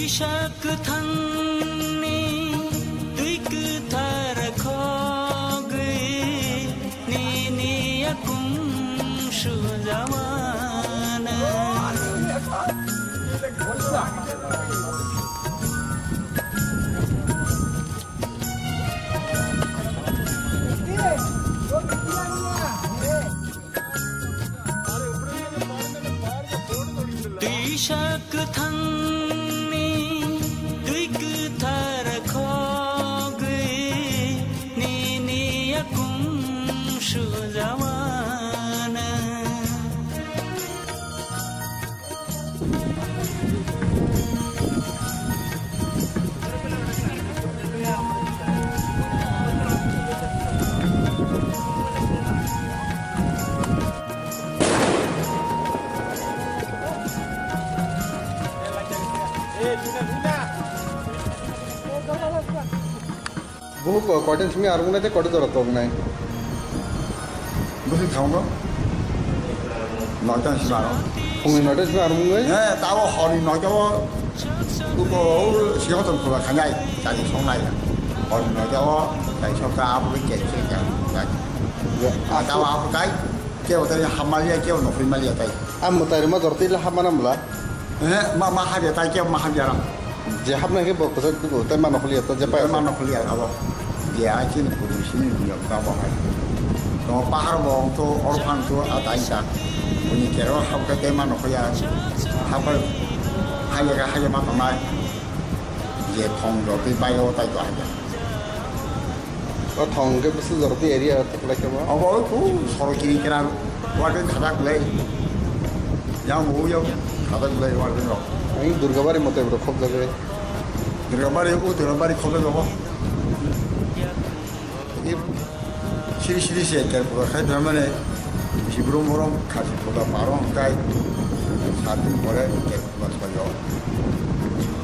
Ishak thanni tuik thar khoge ni ni akum shujawana Ishak thanni tuik thar khoge ni ni akum shujawana Bunu korden sumi armuna te korde dorot tong nai. 무슨 경우? 나한테 싫어. Pungi nade sumi armuna. 예, 따고 허리 나고 그거 시간 좀 돌아 가냐. 자기 손나야. 허리 나고 자기 손가 아프게 깨지게. 아, 따고 아프게. 깨워도 한 마리에 깨워 놓고 말이야. Am mutai rumah dorti lah hamana mula. 예, 마마 하게 다 깨워 마 하게라. Je hamna ke bok pasal tu te mana khuli to je pa. 얼마나 놓고 리야 하고. 예, 아직은 부르시는 분이 없다고 하고. 너 빠르고 또 얼판도 아다이다. 보니께로 하고 때만 놓고야 합을 하여가 하여만 정말 이제 통도 비바이오 따이도 하자. Thong ke bisi dorti area tak lagi apa. 그 서로 끼리끼리 와든 가다 그래. 야 뭐요? 가다 그래 와든 거. Ini Durgabari mutai bro khop jagah. 들어발이 커서 거. 이 시리시리시 했다. 그거 하면은 집으로 모로 같이 보다 바로 가이 사진 보내 이렇게 맞춰요.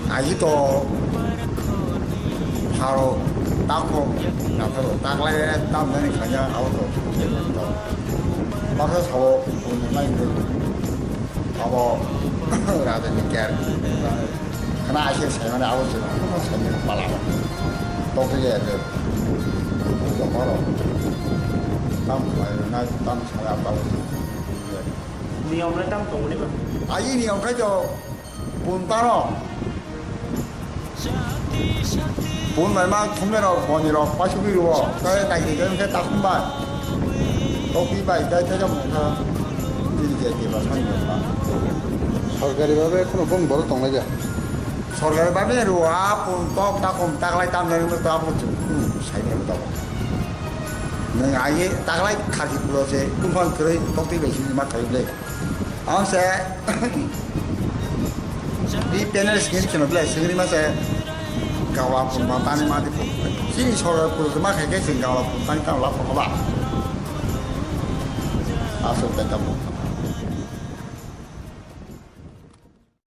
아직도 바로 닦고 나서로 닦아야 땀내니 그냥 아무도 막서 저 보는 말인데 바보 라든지 게 하나 아시는 생활에 아무도 생각 말아 또 그게 그 뭐로 땀 많이 나땀 잘 안 나고 Nhiều nó trong tủ đấy mà. 아이 니가 그저 본 따로 본 말만 통면으로 본이로 빠시비로 그래 나이 그럼 딱 한번 또 비바이 다 되자 못하 이제 이제 맞아요. Sorkari bhave kono bong boro tong naja. সরকারের ভাবে রোয়া পক তাকম তাকলাই তাম জানি তো আপনি সাইনে তো নং আগে তাকলাই খাকি পুরোছে কুফান করে তক্তি বেশি মা খাইলে আমসে 이 패널 스킨 켜는 블레 스크린 마세 가와 마 따니 마디 지리 서로 그래서 막 해게 생각하고 따니 따라 봐 아서 됐다 뭐